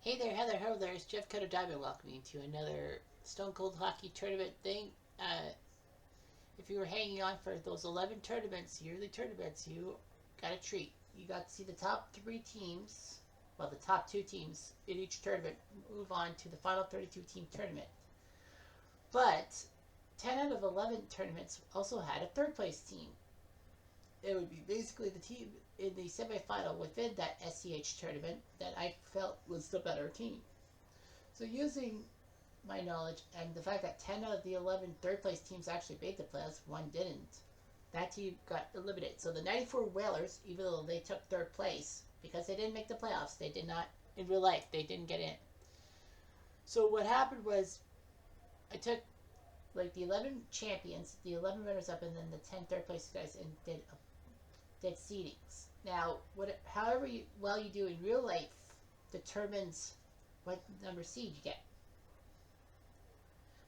Hey there, Heather. Hello there. It's Jeff Cutter Diamond welcoming you to another Stone Cold Hockey tournament thing. If you were hanging on for those 11 tournaments, yearly tournaments, you got a treat. You got to see the top three teams, well, the top two teams in each tournament move on to the final 32 team tournament. But 10 out of 11 tournaments also had a third place team. It would be basically the team in the semifinal within that SCH tournament that I felt was the better team. So using my knowledge and the fact that 10 out of the 11 third place teams actually made the playoffs, one didn't, that team got eliminated. So the 94 Whalers, even though they took third place, because they didn't make the playoffs, they did not, in real life, they didn't get in. So what happened was I took like the 11 champions, the 11 runners up, and then the 10 third place guys and did seedings. Now, however well you do in real life determines what number seed you get.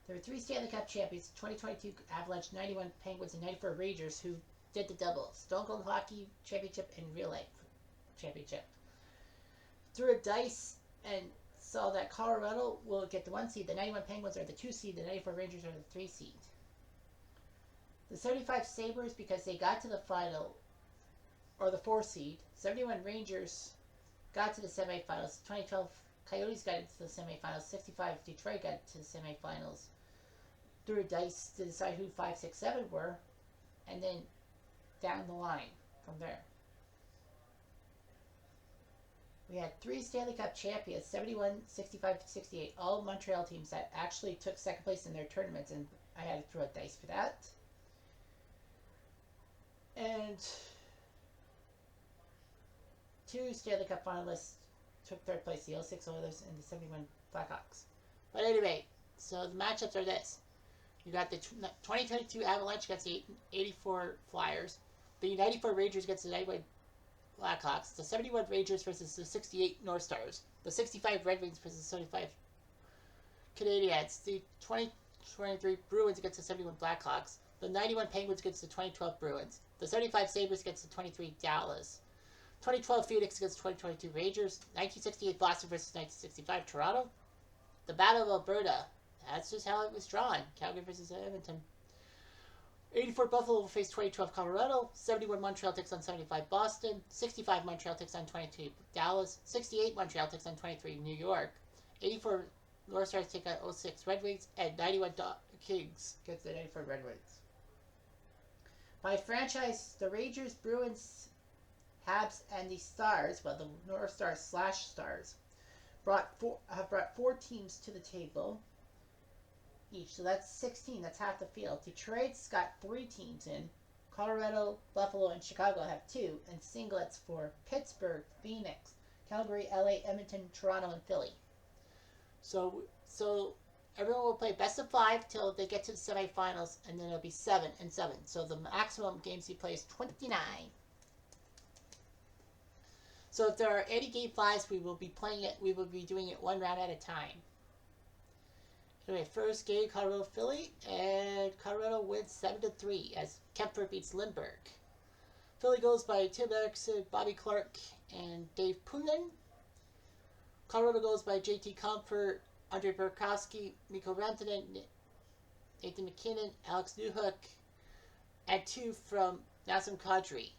There were three Stanley Cup champions, 2022 Avalanche, 91 Penguins, and 94 Rangers who did the double. Stone Cold Hockey Championship and Real Life Championship. Threw a dice and saw that Colorado will get the 1 seed, the 91 Penguins are the 2 seed, the 94 Rangers are the 3 seed. The 75 Sabres, because they got to the final, or the 4 seed, 71 Rangers got to the semifinals, 2012 Coyotes got into the semifinals, 65 Detroit got to the semifinals. Threw a dice to decide who 5, 6, 7 were, and then down the line from there. We had 3 Stanley Cup champions, 71, 65, 68, all Montreal teams that actually took second place in their tournaments, and I had to throw a dice for that. And 2 Stanley Cup finalists took third place, the 06 Oilers and the 71 Blackhawks. But anyway, so the matchups are this. You got the 2022 Avalanche against the 84 Flyers, the 94 Rangers against the 91 Blackhawks, the 71 Rangers versus the 68 North Stars, the 65 Red Wings versus the 75 Canadiens, the 2023 Bruins against the 71 Blackhawks, the 91 Penguins against the 2012 Bruins, the 75 Sabres against the 23 Dallas, 2012 Phoenix against 2022 Rangers, 1968 Boston versus 1965 Toronto, the Battle of Alberta, that's just how it was drawn, Calgary versus Edmonton. 84 Buffalo will face 2012 Colorado, 71 Montreal takes on 75 Boston, 65 Montreal takes on 22 Dallas, 68 Montreal takes on 23 New York, 84 North Stars take on 06 Red Wings, and 91 Kings gets the 94 Red Wings. By franchise, the Rangers, Bruins, Habs, and the Stars, well, the North Stars / Stars, have brought 4 teams to the table each. So that's 16. That's half the field. Detroit's got 3 teams in. Colorado, Buffalo, and Chicago have 2. And singlets for Pittsburgh, Phoenix, Calgary, LA, Edmonton, Toronto, and Philly. So everyone will play best of 5 till they get to the semifinals, and then it'll be 7 and 7. So the maximum games you play is 29. So if there are any game 5s, we will be playing it. We will be doing it 1 round at a time. Anyway, first game, Colorado Philly, and Colorado wins 7-3 as Kemper beats Lindbergh. Philly goes by Tim Erickson, Bobby Clark, and Dave Poonen. Colorado goes by JT Comfort, Andre Burakovsky, Mikko Rantanen, Nathan McKinnon, Alex Newhook, and 2 from Nazem Kadri.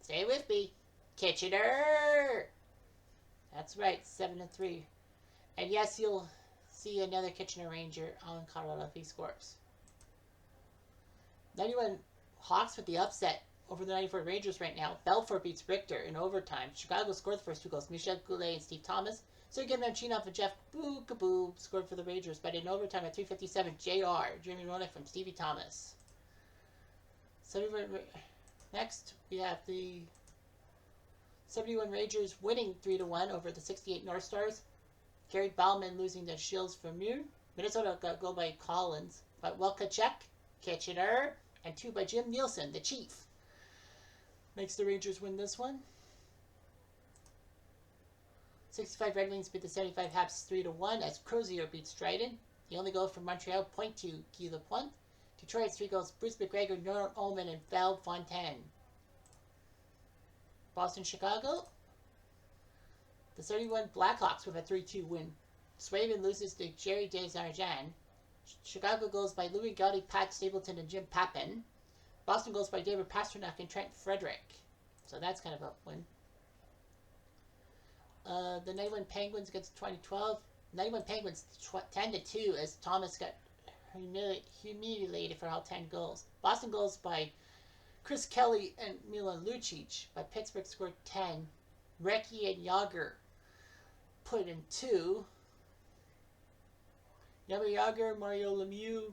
Stay with me, Kitchener! That's right, 7-3. And yes, you'll see another Kitchener Ranger on Colorado if he scores. 91 Hawks with the upset over the 94 Rangers right now. Belfort beats Richter in overtime. Chicago scored the first 2 goals. Michel Goulet and Steve Thomas. Sergei Manchinov and Jeff Bookaboo scored for the Rangers, but in overtime at 3:57, Jeremy Roenick from Stevie Thomas. Next, we have the 71 Rangers winning 3-1 over the 68 North Stars. Gary Bauman losing the Shields from Moon. Minnesota got a goal by Collins, but Welkachek, Kitchener, and 2 by Jim Nielsen, the Chief. Makes the Rangers win this one. 65 Red Wings beat the 75 Habs 3-1 as Crozier beats Dryden. The only goal from Montreal, point to Guy Lapointe. Detroit's 3 goals, Bruce McGregor, Norman Ullman, and Val Fontaine. Boston, Chicago. The 31 Blackhawks with a 3-2 win. Swayman loses to Jerry Desjardins. Chicago goes by Louis Gaudy, Pat Stapleton, and Jim Pappen. Boston goes by David Pastrnak and Trent Frederick. So that's kind of a win. The 91 Penguins against 2012. 91 Penguins 10-2 as Thomas got humiliated for all 10 goals. Boston goals by Chris Kelly and Milan Lucic. But Pittsburgh scored 10. Recchi and Yager put in 2. Yami Yager, Mario Lemieux.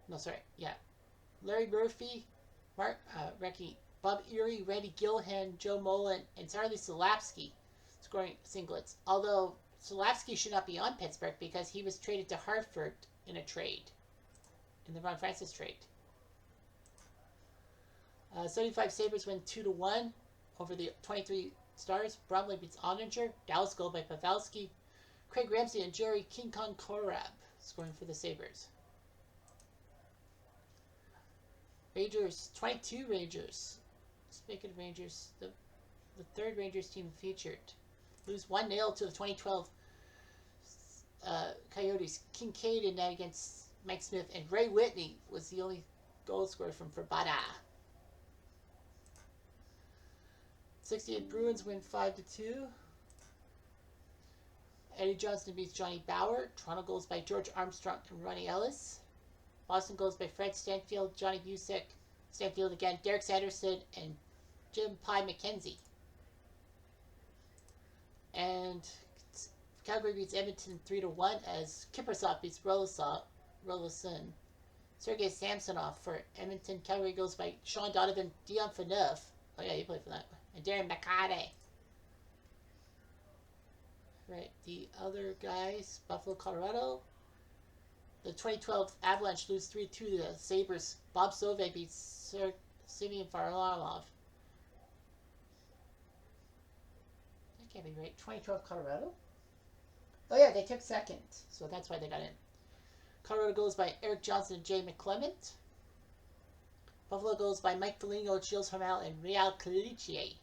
No, sorry. Yeah. Larry Murphy, Recchi, Bob Erie, Randy Gilhan, Joe Mullen, and Charlie Slapsky scoring singlets. Although Slapsky should not be on Pittsburgh because he was traded to Hartford in a trade. In the Ron Francis trade. 75 Sabres win 2-1 over the 23 Stars. Bromley beats Ottinger. Dallas goal by Pavelski. Craig Ramsey and Jerry King Kong Korab scoring for the Sabres. Rangers, 22 Rangers. Speaking of Rangers, the third Rangers team featured. Lose 1-0 to the 2012 Coyotes. Kincaid in net against Mike Smith, and Ray Whitney was the only goal scorer from Verbata. 68 Bruins win 5-2. Eddie Johnston beats Johnny Bauer. Toronto goals by George Armstrong and Ronnie Ellis. Boston goals by Fred Stanfield, Johnny Busick, Stanfield again, Derek Sanderson, and Jim Pye McKenzie. And Calgary beats Edmonton 3-1 as Kiprusoff beats Roloson. Sergei Samsonov for Edmonton. Calgary goes by Sean Donovan, Dion Phaneuf. Oh yeah, he played for that. And Darren McCarty. Right, the other guys, Buffalo, Colorado. The 2012 Avalanche lose 3-2 to the Sabres. Bob Sauvé beats Simeon Varlamov. That can't be right. 2012 Colorado? Oh yeah, they took second, so that's why they got in. Colorado goes by Eric Johnson and Jay McClement. Buffalo goes by Mike Foligno, Gilles Hamel, and Real Clichy.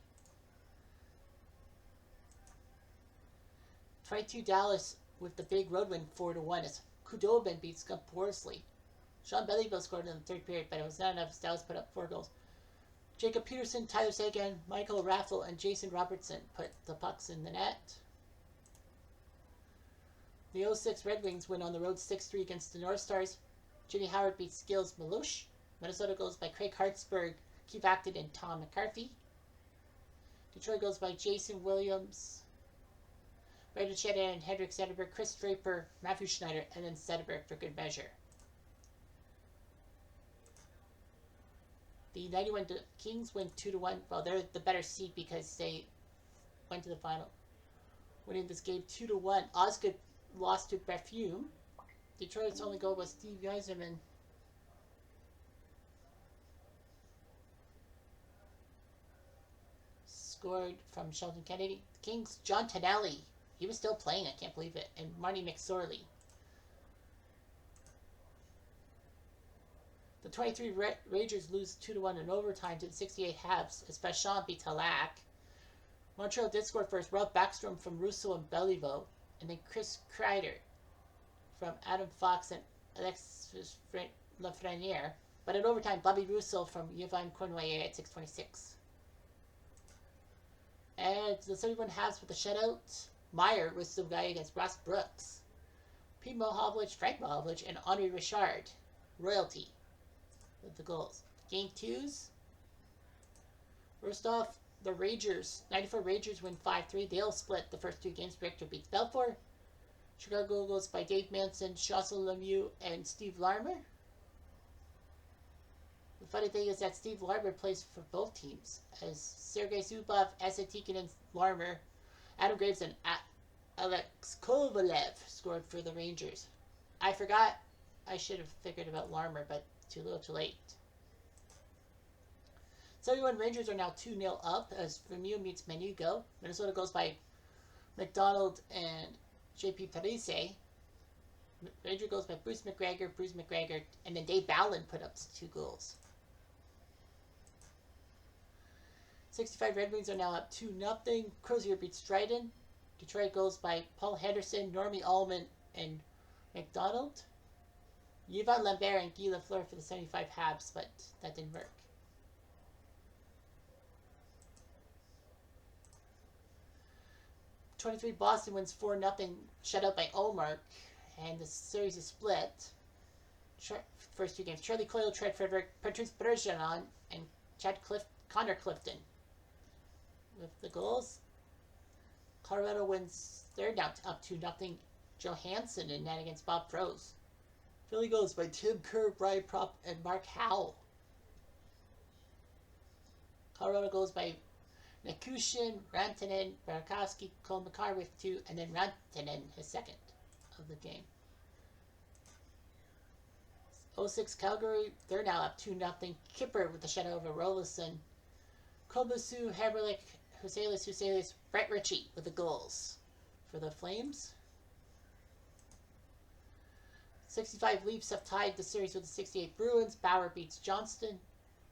22 Dallas with the big road win 4-1 as Kudobin beats Scump Worsley. Sean Belleville scored in the third period, but it was not enough as Dallas put up 4 goals. Jacob Peterson, Tyler Seguin, Michael Raffle, and Jason Robertson put the pucks in the net. The 06 Red Wings win on the road 6-3 against the North Stars. Jimmy Howard beats Skills Malouche. Minnesota goes by Craig Hartsburg, Keith Acton, and Tom McCarthy. Detroit goes by Jason Williams, Brandon Shanahan, Hendrik Sederberg, Chris Draper, Matthew Schneider, and then Sederberg for good measure. The 91 Kings win 2-1. Well, they're the better seed because they went to the final. Winning this game 2-1. Osgood lost to Perfume. Detroit's only goal was Steve Yzerman. Scored from Sheldon Kennedy. The Kings, John Tonelli. He was still playing, I can't believe it. And Marty McSorley. The 23 Rangers lose 2-1 in overtime to the 68 Habs as Bachand beats Halak. Montreal did score first. Rob Backstrom from Russo and Beliveau. And then Chris Kreider from Adam Fox and Alexis Lafreniere. But in overtime, Bobby Russo from Yvonne Cournoyer at 6:26. And the 31 Habs with a shutout. Meyer was the guy against Ross Brooks. Pete Mohovlich, Frank Mohovlich, and Henri Richard. Royalty with the goals. Game 2s. First off, the Rangers. 94 Rangers win 5-3. They'll split the first 2 games. Richter beats Belfour. Chicago goes by Dave Manson, Chancel Lemieux, and Steve Larmer. The funny thing is that Steve Larmer plays for both teams, as Sergei Zubov, Asa Tikkanen, Larmer, Adam Graves, and Alex Kovalev scored for the Rangers. I forgot. I should have figured about Larmer, but too little too late. 71 Rangers are now 2-0 up as Vermeer meets Menugo. Minnesota goes by McDonald and JP Parise. Ranger goes by Bruce McGregor, and then Dave Bowlen put up 2 goals. 65 Red Wings are now up 2-0. Crozier beats Dryden. Detroit goals by Paul Henderson, Normie Allman, and McDonald. Yvonne Lambert and Guy Lafleur for the 75 Habs, but that didn't work. '23 Boston wins 4-0, shut out by Ullmark, and the series is split. First two games: Charlie Coyle, Tread Frederick, Patrice Bergeron, and Connor Clifton with the goals. Colorado wins. They're now up 2-0. Johansson in net against Bob Froese. Philly goes by Tim Kerr, Brian Propp, and Mark Howell. Colorado goes by Nikushin, Rantanen, Burakovsky, Cole Makar with 2, and then Rantanen, his second of the game. 06 Calgary, they're now up 2-0. Kipper with the shutout over Rolison. Kobasu, Haberlich, Huselis, Brett Ritchie with the goals for the Flames. 65 Leafs have tied the series with the 68 Bruins. Bauer beats Johnston.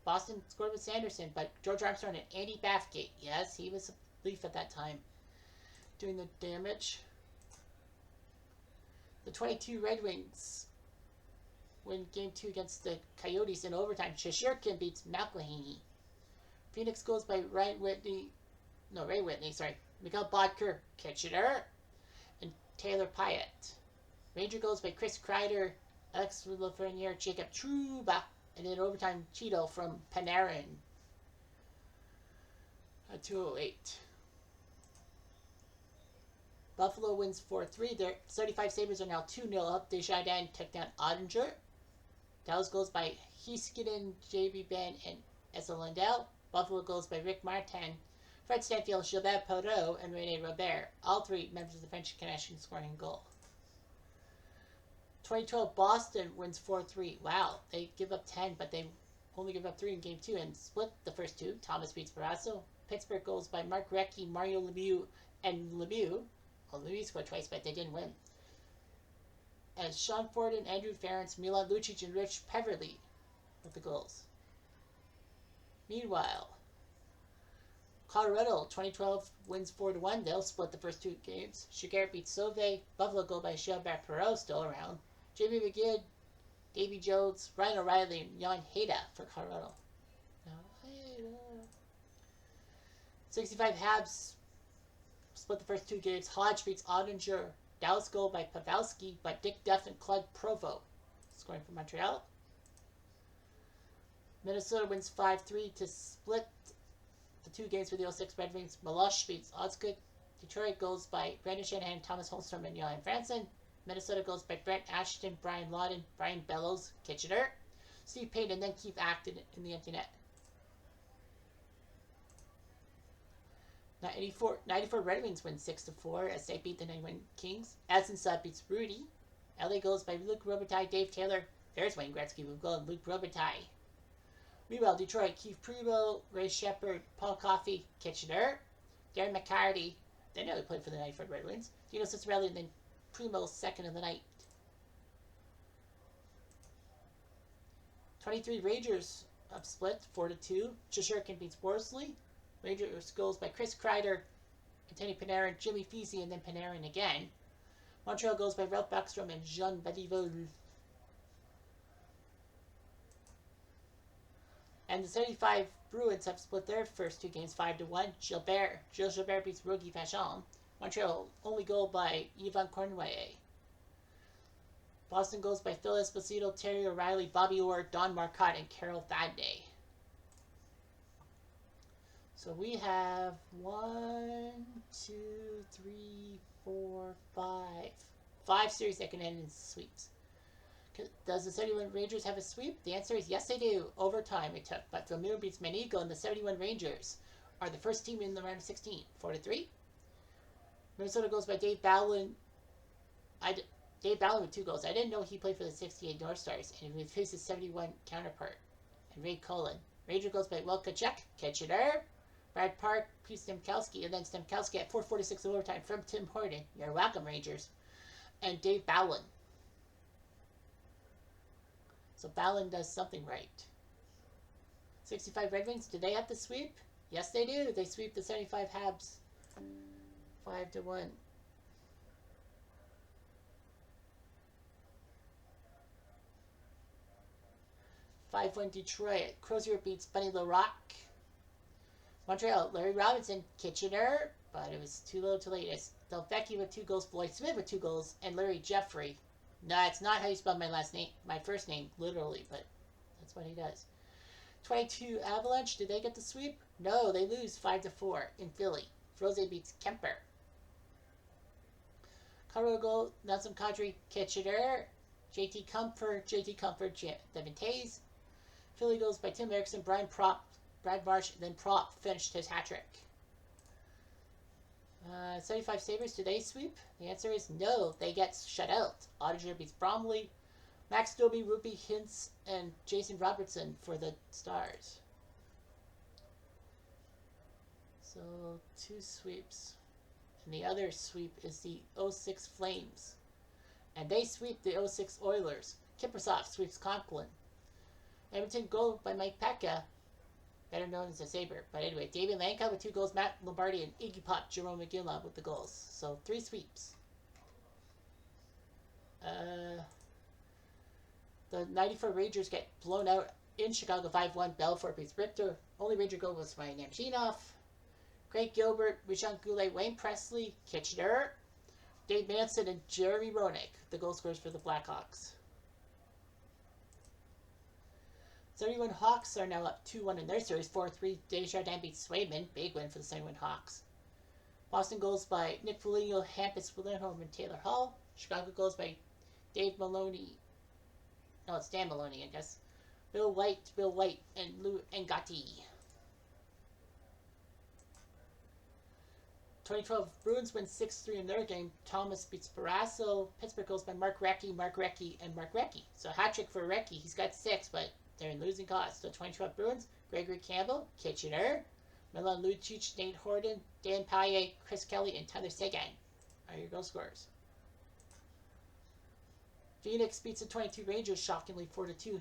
Boston scored with Sanderson, but George Armstrong and Andy Bathgate. Yes, he was a Leaf at that time, doing the damage. The 22 Red Wings win Game 2 against the Coyotes in overtime. Shishirkin beats McElhaney. Phoenix goes by Ray Whitney, Miguel Bodker, Kitchener, and Taylor Pyatt. Ranger goes by Chris Kreider, Alex Lafreniere, Jacob Trouba, and then overtime Cheeto from Panarin at 2:08. Buffalo wins 4-3. Their 35 Sabres are now 2-0 up. Desjardins took down Ottinger. Dallas goes by Heiskanen, J.B. Ben, and Esa Lindell. Buffalo goes by Rick Martin, Fred Stanfield, Gilbert Perreault, and René Robert. All three members of the French Connection scoring a goal. 2012 Boston wins 4-3. Wow, they give up 10, but they only give up 3 in Game 2 and split the first 2. Thomas beats Barrasso. Pittsburgh goals by Mark Recchi, Mario Lemieux, and Lemieux. Well, Lemieux scored twice, but they didn't win. As Sean Ford and Andrew Ference, Milan Lucic, and Rich Peverly with the goals. Meanwhile, Colorado 2012 wins 4-1. They'll split the first 2 games. Chigarette beats Sauve. Buffalo go by Gilbert Perreault, still around. J.B. McGinn, Davy Jones, Ryan O'Reilly, and Jan Heda for Colorado. 65 Habs split the first 2 games. Hodge beats Ottinger. Dallas goal by Pavelski, but Dick Duff and Claude Provo scoring for Montreal. Minnesota wins 5-3 to split the 2 games for the 06 Red Wings. Meloche beats Odskuk. Detroit goes by Brandon Shanahan, Thomas Holmstrom, and Johan Franzen. Minnesota goes by Brent Ashton, Brian Lawton, Brian Bellows, Kitchener, Steve Payne, and then Keith Acton in the empty net. 94 Red Wings win 6-4 as they beat the 91 Kings. Asensad beats Rudy. LA goes by Luke Robitaille, Dave Taylor. There's Wayne Gretzky with goal, and Luke Robitaille. Meanwhile, Detroit, Keith Primo, Ray Shepard, Paul Coffey, Kitchener, Darren McCarty. They nearly played for the 94 Red Wings. Dino Ciccarelli, and then Primo's second of the night. 23 Rangers up split 4-2. Shishirkin beats Worsley. Rangers goals by Chris Kreider, Anthony Panarin, Jimmy Feasy, and then Panarin again. Montreal goes by Ralph Backstrom and Jean Badiveau. And the 75 Bruins have split their first 2 games 5-1. Gilles Gilbert beats Rogie Vachon. Montreal only goal by Yvan Cornway. Boston goes by Phil Esposito, Terry O'Reilly, Bobby Orr, Don Marcotte, and Carol Thadday. So we have 1, 2, 3, 4, 5 series that can end in sweeps. Does the 71 Rangers have a sweep? The answer is yes, they do. Overtime it took, but Villemure beats Manigo, and the 71 Rangers are the first team in the round of 16, 4-3. Minnesota goes by Dave Bowlen. Dave Bowlen with 2 goals. I didn't know he played for the 68 North Stars, and with his 71 counterpart, and Ray Cullen. Ranger goes by Will Kachuk, Kitchener, Brad Park, Pete Stemkowski, and then Stemkowski at 4:46 of overtime from Tim Horton. You're welcome, Rangers. And Dave Bowlen. So Bowlen does something right. 65 Red Wings, do they have the sweep? Yes, they do. They sweep the 75 Habs 5-1. 5-1 Detroit. Crozier beats Bunny LaRock. Montreal, Larry Robinson, Kitchener, but it was too little too late. It's Delvecchi with 2 goals, Floyd Smith with 2 goals, and Larry Jeffrey. No, that's not how you spell my last name, my first name, literally, but that's what he does. 22 Avalanche, did they get the sweep? No, they lose 5-4 in Philly. Froze beats Kemper. Colorado goal, Nelson Kadri, Kitchener, JT Comfort, Devin Tays. Philly goes by Tim Erickson, Brad Marsh, and then Prop finished his hat trick. 75 Sabres, do they sweep? The answer is no, they get shut out. Audiger beats Bromley. Max Doby, Ruby Hintz, and Jason Robertson for the Stars. So 2 sweeps. And the other sweep is the 06 Flames. And they sweep the 06 Oilers. Kiprusoff sweeps Conklin. Edmonton goal by Mike Pekka, better known as a Sabre. But anyway, David Lanka with 2 goals, Matt Lombardi and Iggy Pop, Jerome McGinley with the goals. So 3 sweeps. The 94 Rangers get blown out in Chicago 5-1. Belfort beats Richter. Only Ranger goal was by Namchinov. Craig Gilbert, Richon Goulet, Wayne Presley, Kitchener, Dave Manson, and Jeremy Roenick, the goal scorers for the Blackhawks. 71 Hawks are now up 2-1 in their series. 4-3. Desjardins beats Swayman. Big win for the 71 Hawks. Boston goals by Nick Foligno, Hampus Willenholm, and Taylor Hall. Chicago goals by Dave Maloney. No, it's Dan Maloney, I guess. Bill White, and Lou Ngati. 2012 Bruins win 6-3 in their game. Thomas beats Barrasso. Pittsburgh goals by Mark Recchi, and Mark Recchi. So hat trick for Recchi. He's got 6, but they're in losing cause. So 2012 Bruins, Gregory Campbell, Kitchener, Milan Lucic, Nate Horton, Dan Paille, Chris Kelly, and Tyler Seguin are your goal scorers. Phoenix beats the 22 Rangers shockingly 4-2.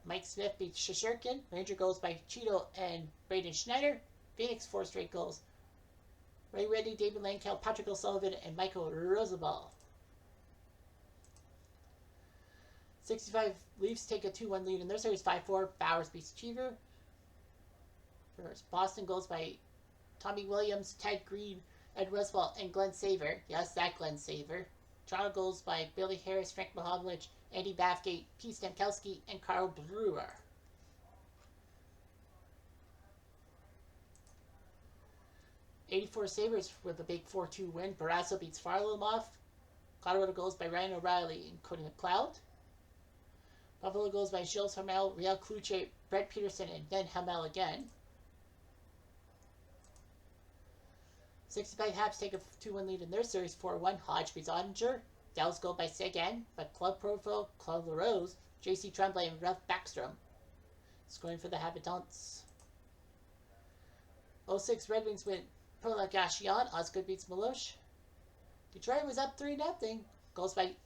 Mike Smith beats Shishirkin. Ranger goals by Cheeto and Braden Schneider. Phoenix 4 straight goals. Ray Reddy, David Lankel, Patrick O'Sullivan, and Michael Roosevelt. 65 Leafs take a 2-1 lead in their series. 5-4. Bowers beats Cheever. First, Boston goals by Tommy Williams, Ted Green, Ed Roosevelt, and Glenn Saver. Yes, that Glenn Saver. Toronto goals by Billy Harris, Frank Mahovlich, Andy Bathgate, Pete Stamkowski, and Carl Brewer. '84 Sabres with a big 4-2 win. Barrasso beats Varlamov. Colorado goals by Ryan O'Reilly and Cody McLeod. Buffalo goals by Gilles Hamel, Riel Kluche, Brett Peterson, and then Hamel again. 65 Habs take a 2-1 lead in their series. 4-1. Hodge beats Ottinger. Dallas goal by Seguin, but Claude Provo, Claude LaRose, J.C. Tremblay, and Ralph Backstrom scoring for the Habitants. 06 Red Wings win. Prolongation. Osgood beats Milosh. Detroit was up 3-0.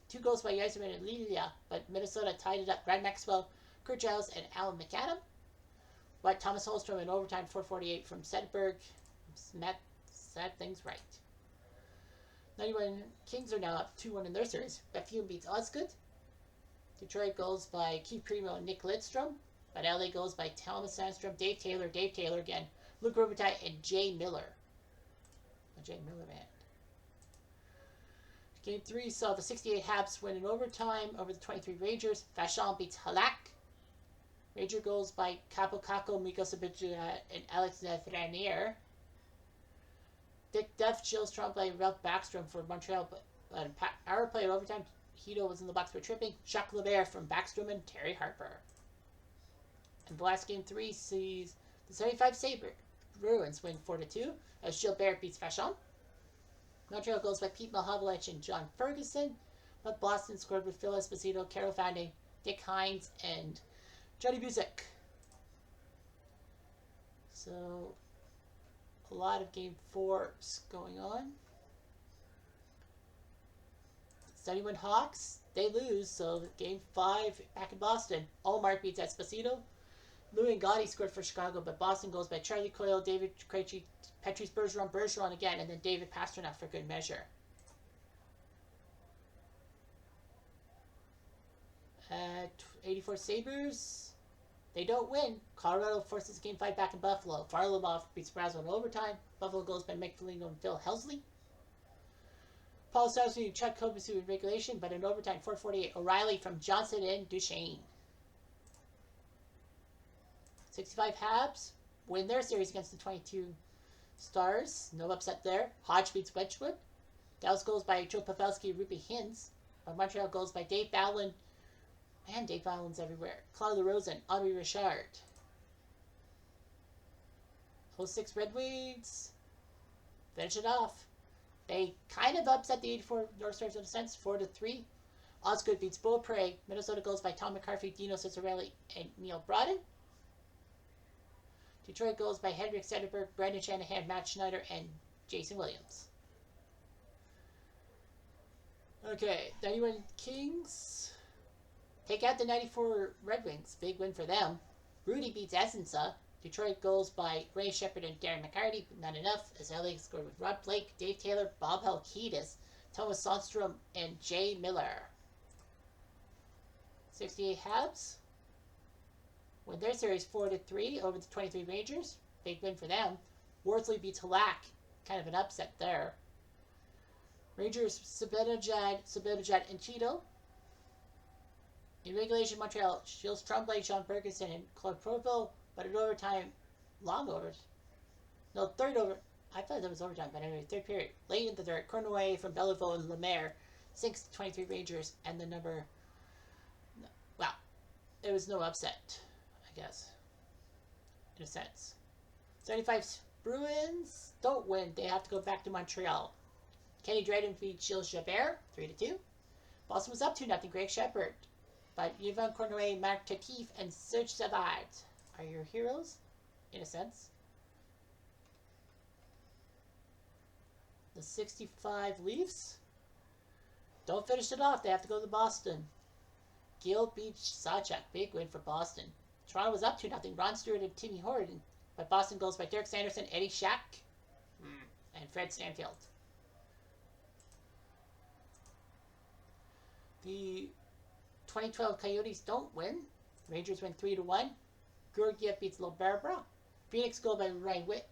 Two goals by Yzerman and Lilia, but Minnesota tied it up. Brad Maxwell, Kurt Giles, and Alan McAdam. But Thomas Holmstrom in overtime, 4:48 from Sedberg. Set things right. 91 Kings are now up 2-1 in their series. Bethune beats Osgood. Detroit goals by Keith Primo and Nick Lidstrom. But LA goals by Thomas Sandstrom, Dave Taylor again, Luke Robitaille, and Jay Miller. The Jay Miller band. Game 3 saw the 68 Habs win in overtime over the 23 Rangers. Vachon beats Halak. Ranger goals by Capo Caco, Miko Sabitja, and Alex Lafreniere. Dick Duff, Gilles Tremblay, and Ralph Backstrom for Montreal. But power play in overtime, Hito was in the box for tripping. Jacques Lemaire from Backstrom and Terry Harper. And the last game 3 sees the 75 Sabre Bruins win 4-2 as Gilbert beats Vachon. Montreal goals by Pete Mahovlich and John Ferguson. But Boston scored with Phil Esposito, Carol Fanning, Dick Hines, and Johnny Busick. So, a lot of game 4s going on. 71 Hawks, they lose, so game 5 back in Boston. Allmark beats Esposito. Lou and Gotti scored for Chicago, but Boston goes by Charlie Coyle, David Krejci, Patrice Bergeron again, and then David Pastrnak for good measure. 84 Sabres. They don't win. Colorado forces Game 5 back in Buffalo. Varlamov beats Brazeau in overtime. Buffalo goes by Mike Foligno and Phil Helsley. Paul Stastny and Chuck Kobasu in regulation, but in overtime, 4:48. O'Reilly from Johnson and Duchesne. 65 Habs win their series against the 22 Stars. No upset there. Hodge beats Wedgwood. Dallas goes by Joe Pavelski, Ruby Hintz. Montreal goes by Dave Ballin. Man, Dave Ballin's everywhere. Claude LaRosen, Henri Richard. 06 Red Wings. Finish it off. They kind of upset the 84 North Stars in a sense, 4-3. Osgood beats Beaupre. Minnesota goes by Tom McCarthy, Dino Ciccarelli, and Neil Broden. Detroit goes by Henrik Zetterberg, Brandon Shanahan, Matt Schneider, and Jason Williams. Okay, 91 Kings. Take out the 94 Red Wings. Big win for them. Rudy beats Essensa. Detroit goes by Ray Shepard and Darren McCarty, but not enough, as LA scored with Rod Blake, Dave Taylor, Bob Halkitis, Thomas Sandstrom, and Jay Miller. 68 Habs win their series 4-3 over the 23 Rangers. Big win for them. Worsley beats Halak. Kind of an upset there. Rangers, Sabinajad, and Cheeto. In regulation, Montreal shields Tremblay, Sean Ferguson, and Claude Proville, but in overtime, long overs. No, third over. I thought that was overtime, but anyway, third period. Late in the third, Cornway from Belleville and Lemaire sinks the 23 Rangers, and the number. Well, there was no upset, I guess, in a sense. 75 Bruins don't win. They have to go back to Montreal. Kenny Dryden beats Gilles Jabert, 3-2. Boston was up 2-0. Greg Shepard. But Yvan Cornway, Marc Tatif, and Serge Savard are your heroes, in a sense. The 65 Leafs don't finish it off. They have to go to Boston. Gill beats Sawchuk. Big win for Boston. Toronto was up 2-0. Ron Stewart and Timmy Horton. But Boston goes by Derek Sanderson, Eddie Shack, and Fred Stanfield. The 2012 Coyotes don't win. Rangers win 3-1. Georgiev beats Lobarbra. Phoenix go by Ryan Witt.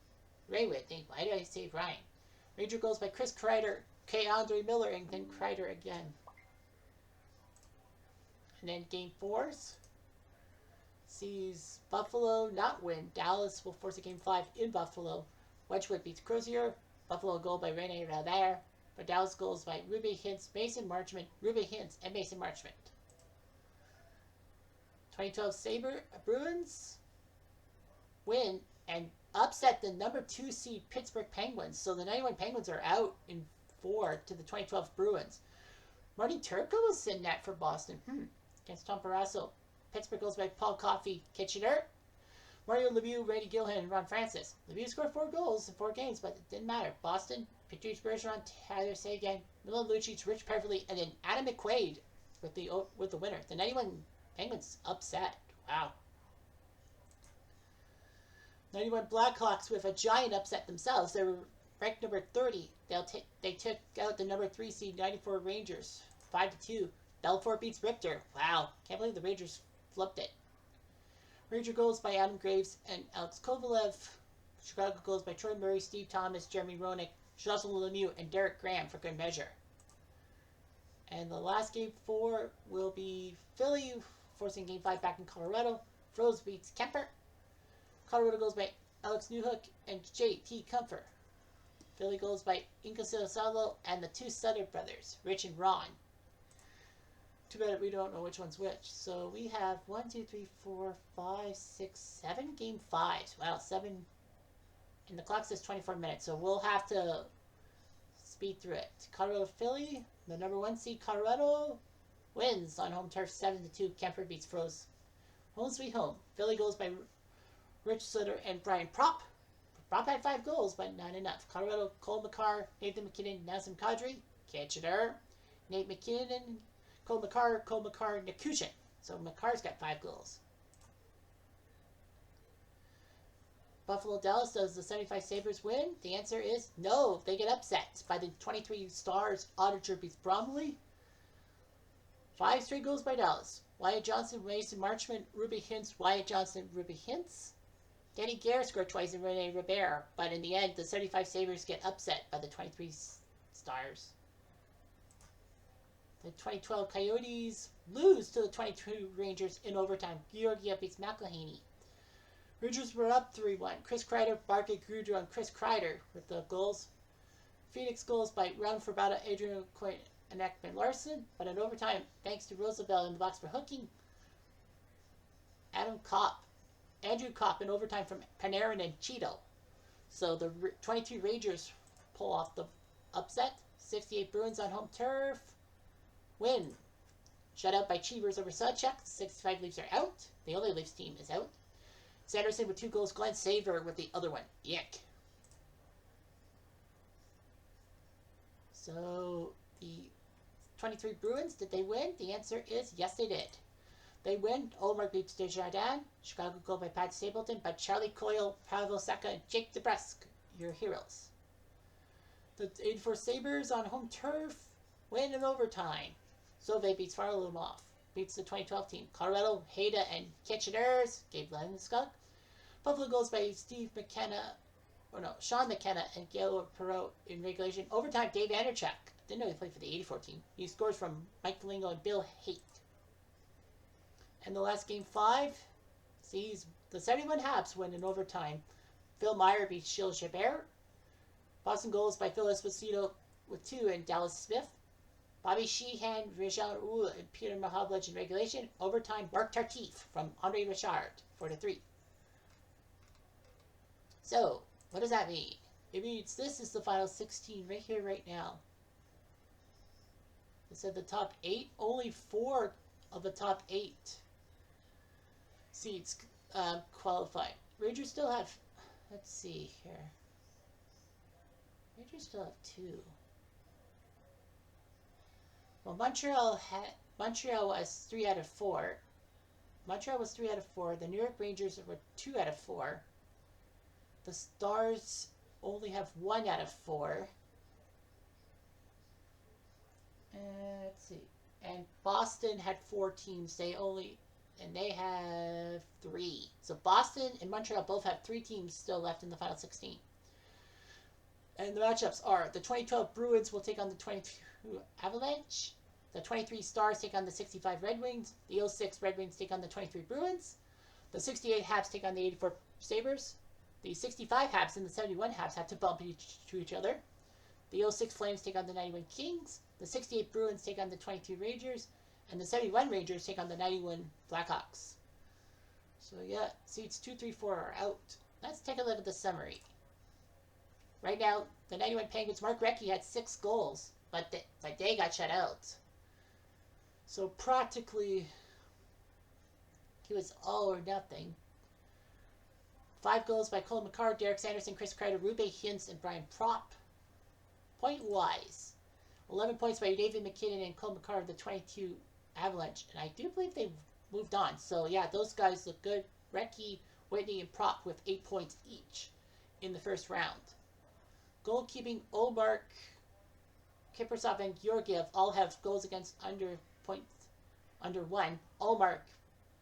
Ray Witt. Why did I say Ryan? Ranger goes by Chris Kreider, K. Andre Miller, and then Kreider again. And then game 4s sees Buffalo not win. Dallas will force a game 5 in Buffalo. Wedgwood beats Crozier. Buffalo goal by Rene Robert. But Dallas goals by Ruby Hintz, Mason Marchment, Ruby Hintz, and Mason Marchment. 2012 Bruins win and upset the number 2 seed Pittsburgh Penguins. So the 91 Penguins are out in 4 to the 2012 Bruins. Marty Turco was in net for Boston against Tom Barrasso. Pittsburgh goes by Paul Coffey, Kitchener. Mario Lemieux, Randy Gilhan, and Ron Francis. Lemieux scored 4 goals in 4 games, but it didn't matter. Boston, Patrice Bergeron, Tyler Seguin, Milan Lucic, Rich Beverly, and then Adam McQuaid with the winner. The 91 Penguins upset. Wow. 91 Blackhawks with a giant upset themselves. They were ranked number 30. They took out the number 3 seed 94 Rangers 5-2. Belfort beats Richter. Wow. Can't believe the Rangers flipped it. Ranger goals by Adam Graves and Alex Kovalev. Chicago goals by Troy Murray, Steve Thomas, Jeremy Roenick, Jocelyn Lemieux, and Derek Graham for good measure. And the last game 4 will be Philly forcing game 5 back in Colorado. Froze beats Kemper. Colorado goes by Alex Newhook and J.T. Comfort. Philly goes by Inca Salo and the 2 Sutter brothers, Rich and Ron. Too bad we don't know which one's which. So we have 1, 2, 3, 4, 5, 6, 7 game 5s. Wow, 7. And the clock says 24 minutes, so we'll have to speed through it. Colorado Philly, the number 1 seed Colorado wins on home turf 7-2. Kemper beats Froze. Home sweet home. Philly goes by Rich Sutter and Brian Propp. Propp had 5 goals, but not enough. Colorado, Cole McCarr, Nathan McKinnon, Nazem Kadri, Kitchener, Nate McKinnon, Cole McCarr, Nick Kuchin. So McCarr's got 5 goals. Buffalo Dallas, does the 75 Sabres win? The answer is no. They get upset by the 23 Stars. Auditor beats Bromley. 5 straight goals by Dallas. Wyatt Johnson, Mason Marchment, Ruby Hintz, Wyatt Johnson, Ruby Hintz. Danny Gare scored twice and Rene Robert, but in the end, the 75 Sabres get upset by the 23 Stars. The 2012 Coyotes lose to the 22 Rangers in overtime. Georgiev beats McElhaney. Rangers were up 3-1. Chris Kreider, Barkey Grudra, and Chris Kreider with the goals. Phoenix goals by Ron Forbata, Adrian Coyne, and Ekman Larson. But in overtime, thanks to Roosevelt in the box for hooking, Andrew Kopp in overtime from Panarin and Cheeto. So the 22 Rangers pull off the upset. 68 Bruins on home turf. Win. Shut out by Cheevers over Sudchek. 65 Leafs are out. The only Leafs team is out. Sanderson with 2 goals. Glenn Saver with the other one. Yick. So the 23 Bruins, did they win? The answer is yes, they did. They win. Olmark beats Desjardins. Chicago goal by Pat Stapleton. But Charlie Coyle, Pavel Saka, and Jake DeBrusk, your heroes. The 84 Sabres on home turf win in overtime. Sauve beats Varlamov. Beats the 2012 team. Colorado, Hayda, and Kitchener's. Gabe Landeskog. Buffalo goals by Sean McKenna and Gail Perreault in regulation. Overtime, Dave Anderchuk. Didn't know he played for the 84 team. He scores from Mike Galingo and Bill Haight. And the last game 5, sees the 71 Habs win in overtime. Phil Meyer beats Gilles Gilbert. Boston goals by Phil Esposito with 2 and Dallas Smith. Bobby Sheehan, Rajan Ula, and Peter Mahavlich in regulation. Overtime, Mark Tartif from Andre Richard, 4-3. So, what does that mean? It means this is the final 16 right here, right now. It said the top 8, only 4 of the top 8 seeds qualify. Rangers still have, let's see here. Rangers still have 2. Well, Montreal was 3 out of 4. Montreal was 3 out of 4. The New York Rangers were 2 out of 4. The Stars only have 1 out of 4. Let's see. And Boston had 4 teams. They have 3. So Boston and Montreal both have 3 teams still left in the final 16. And the matchups are the 2012 Bruins will take on the 22 Avalanche. The 23 Stars take on the 65 Red Wings. The 06 Red Wings take on the 23 Bruins. The 68 Habs take on the 84 Sabres. The 65 Habs and the 71 Habs have to bump to each other. The 06 Flames take on the 91 Kings. The 68 Bruins take on the 22 Rangers. And the 71 Rangers take on the 91 Blackhawks. So yeah, seats 2, 3, 4 are out. Let's take a look at the summary. Right now, the 91 Penguins, Mark Recchi had 6 goals, but they got shut out. So practically, he was all or nothing. 5 goals by Cole McCarr, Derek Sanderson, Chris Kreider, Rube Hintz, and Brian Propp. Point-wise, 11 points by David McKinnon and Cole McCarr of the 22 Avalanche. And I do believe they moved on. So yeah, those guys look good. Recchi, Whitney, and Propp with 8 points each in the first round. Goalkeeping, Olmark, Kiprusoff, and Georgiev all have goals against under 1. Olmark,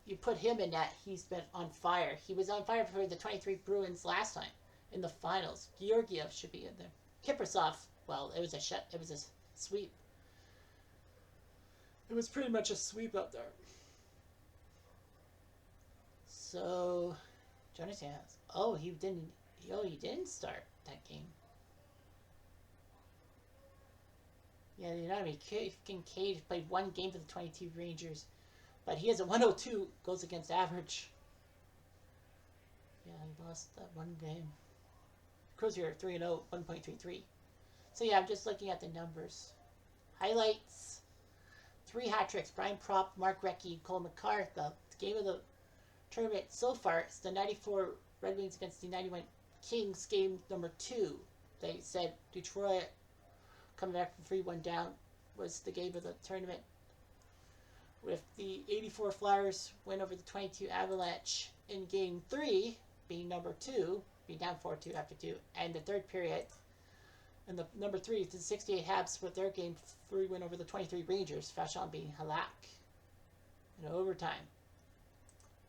you put him in net, he's been on fire. He was on fire for the 23 Bruins last time in the finals. Georgiev should be in there. Kiprusoff, well, it was a sweep. It was pretty much a sweep up there. So, Jonas has. Oh, he didn't start that game. Yeah, you know what I mean? Kincaid played 1 game for the 22 Rangers, but he has a 102 goals against average. Yeah, he lost that 1 game. Crozier 3-0, 1.33. So yeah, I'm just looking at the numbers. Highlights: 3 hat tricks. Brian Propp, Mark Recchi, Cole McCarr. The game of the tournament so far, it's the 94 Red Wings against the 91 Kings, game number 2. They said Detroit coming back from 3-1 down was the game of the tournament, with the 84 Flyers win over the 22 Avalanche in game 3 being number 2. being down 4-2 after 2. And the third period, and the number 3, the 68 Habs with their game 3 win over the 23 Rangers, Vachon being Halak in overtime.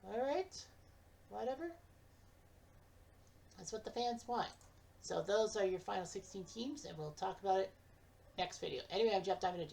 Alright, whatever. That's what the fans want. So those are your final 16 teams, and we'll talk about it next video. Anyway, I'm Jeff Diamond.